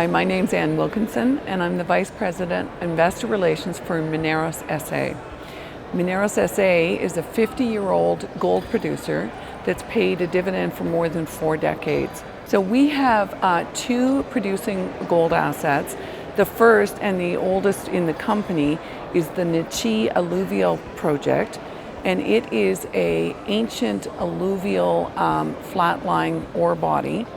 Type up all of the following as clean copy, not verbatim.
Hi, my name's Wilkinson, and I'm the Vice President, Investor Relations for Mineros S.A. Mineros S.A. is a 50-year-old gold producer that's paid a dividend for more than 4 decades. So we have 2 producing gold assets. The first and the oldest in the company is the Nechí Alluvial project, and it is an ancient alluvial flat-lying ore body.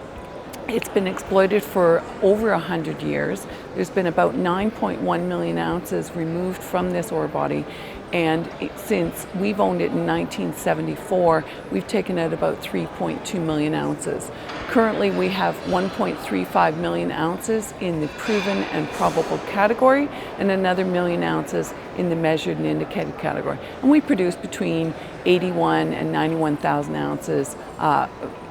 It's been exploited for over 100 years. There's been about 9.1 million ounces removed from this ore body, and since we've owned it in 1974, we've taken out about 3.2 million ounces. Currently, we have 1.35 million ounces in the proven and probable category, and another million ounces in the measured and indicated category. And we produce between 81 and 91,000 ounces.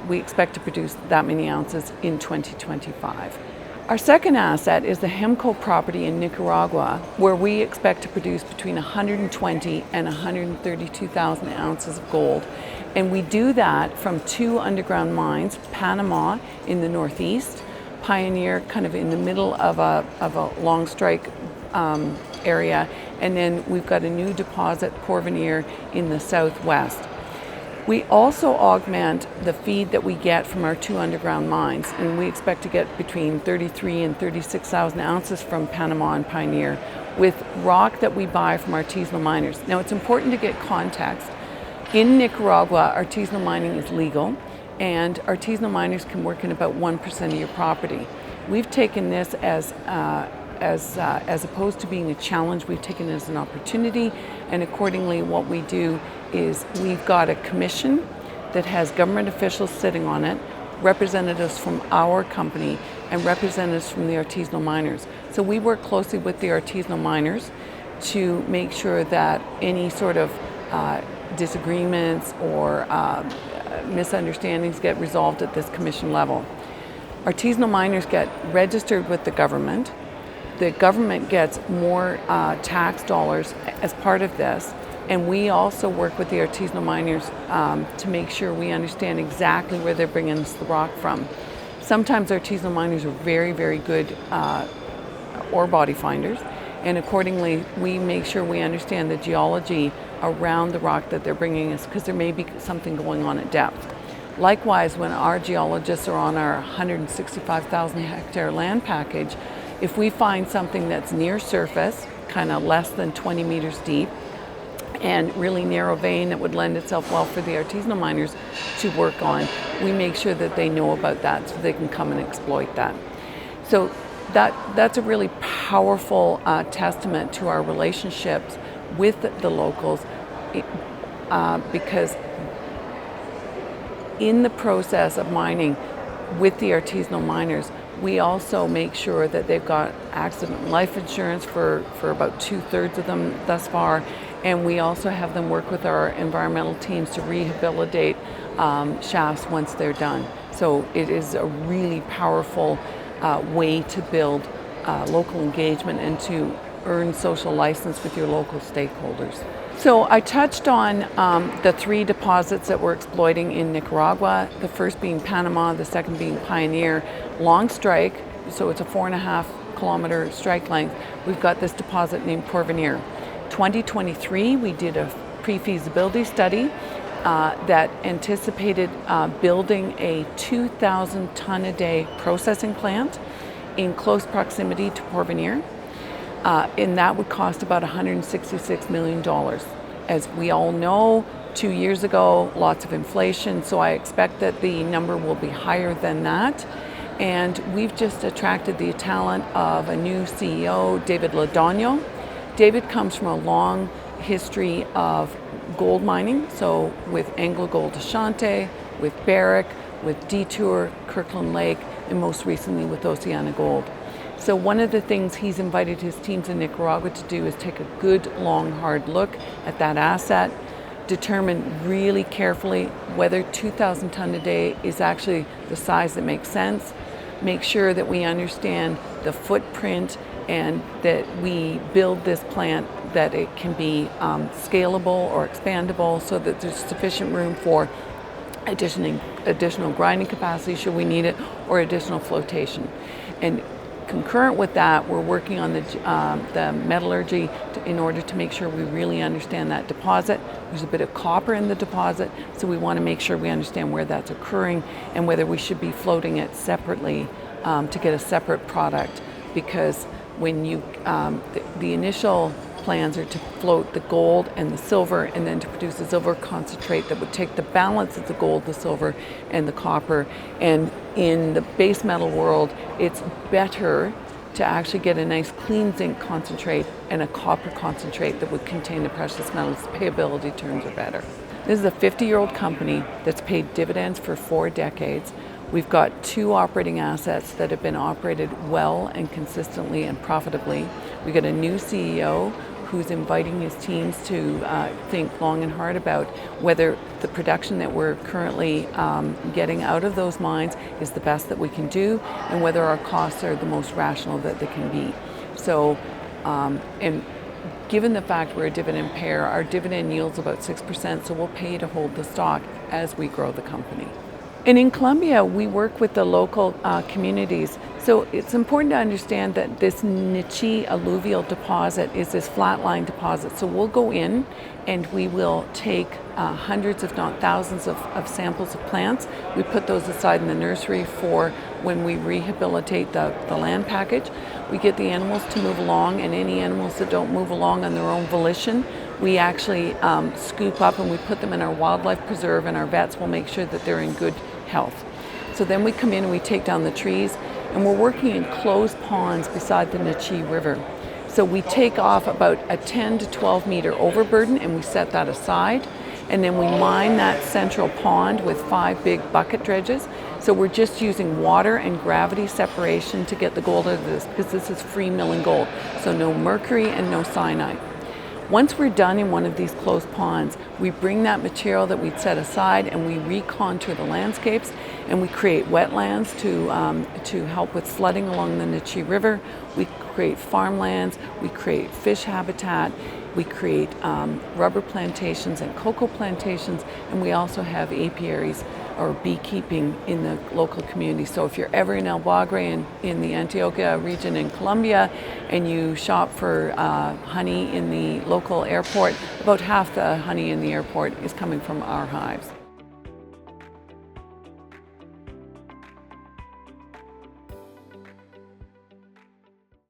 We expect to produce that many ounces in 2025. Our second asset is the Hemco Property in Nicaragua, where we expect to produce between 120 and 132,000 ounces of gold. And we do that from 2 underground mines, Panama in the northeast, Pioneer kind of in the middle of a long strike area, and then we've got a new deposit, Porvenir, in the southwest. We also augment the feed that we get from our 2 underground mines, and we expect to get between 33 and 36,000 ounces from Panama and Pioneer with rock that we buy from artisanal miners. Now, it's important to get context. In Nicaragua, artisanal mining is legal, and artisanal miners can work in about 1% of your property. We've taken this as opposed to being a challenge, we've taken it as an opportunity, and accordingly what we do is we've got a commission that has government officials sitting on it, representatives from our company, and representatives from the artisanal miners. So we work closely with the artisanal miners to make sure that any sort of disagreements or misunderstandings get resolved at this commission level. Artisanal miners get registered with the government. The government gets more tax dollars as part of this, and we also work with the artisanal miners to make sure we understand exactly where they're bringing us the rock from. Sometimes artisanal miners are very, very good ore body finders, and accordingly we make sure we understand the geology around the rock that they're bringing us, because there may be something going on at depth. Likewise, when our geologists are on our 165,000 hectare land package, if we find something that's near surface, kind of less than 20 meters deep, and really narrow vein that would lend itself well for the artisanal miners to work on, we make sure that they know about that so they can come and exploit that. So that's a really powerful testament to our relationships with the locals, because in the process of mining with the artisanal miners, we also make sure that they've got accident and life insurance for about 2/3 of them thus far, and we also have them work with our environmental teams to rehabilitate shafts once they're done. So it is a really powerful way to build local engagement and to earn social license with your local stakeholders. So I touched on the 3 deposits that we're exploiting in Nicaragua, the first being Panama, the second being Pioneer. Long strike, so it's a 4.5 kilometer strike length. We've got this deposit named Porvenir. 2023, we did a pre-feasibility study that anticipated building a 2,000 ton a day processing plant in close proximity to Porvenir. And that would cost about $166 million. As we all know, 2 years ago, lots of inflation, so I expect that the number will be higher than that. And we've just attracted the talent of a new CEO, David Ladonio. David comes from a long history of gold mining, so with AngloGold Ashanti, with Barrick, with Detour, Kirkland Lake, and most recently with OceanaGold. So one of the things he's invited his teams in Nicaragua to do is take a good, long, hard look at that asset, determine really carefully whether 2,000 ton a day is actually the size that makes sense, make sure that we understand the footprint and that we build this plant that it can be scalable or expandable so that there's sufficient room for additional grinding capacity should we need it, or additional flotation. And concurrent with that, we're working on the metallurgy in order to make sure we really understand that deposit. There's a bit of copper in the deposit, so we want to make sure we understand where that's occurring and whether we should be floating it separately to get a separate product. Because when you, the initial plans are to float the gold and the silver and then to produce a silver concentrate that would take the balance of the gold, the silver, and the copper. And in the base metal world, it's better to actually get a nice clean zinc concentrate and a copper concentrate that would contain the precious metals. Payability terms are better. This is a 50-year-old company that's paid dividends for 4 decades. We've got 2 operating assets that have been operated well and consistently and profitably. We got a new CEO who's inviting his teams to think long and hard about whether the production that we're currently getting out of those mines is the best that we can do and whether our costs are the most rational that they can be. So, and given the fact we're a dividend payer, our dividend yields about 6%, so we'll pay to hold the stock as we grow the company. And in Colombia, we work with the local communities. So it's important to understand that this Nechí Alluvial deposit is this flatline deposit. So we'll go in and we will take hundreds, if not thousands, of samples of plants. We put those aside in the nursery for when we rehabilitate the land package. We get the animals to move along, and any animals that don't move along on their own volition, we actually scoop up and we put them in our wildlife preserve, and our vets will make sure that they're in good health. So then we come in and we take down the trees, and we're working in closed ponds beside the Nechí River. So we take off about a 10 to 12 meter overburden and we set that aside, and then we mine that central pond with 5 big bucket dredges. So we're just using water and gravity separation to get the gold out of this, because this is free milling gold. So no mercury and no cyanide. Once we're done in one of these closed ponds, we bring that material that we'd set aside and we recontour the landscapes, and we create wetlands to help with flooding along the Nechí River. We create farmlands, we create fish habitat, we create rubber plantations and cocoa plantations, and we also have apiaries or beekeeping in the local community. So if you're ever in El Bagre in the Antioquia region in Colombia and you shop for honey in the local airport, about half the honey in the airport is coming from our hives.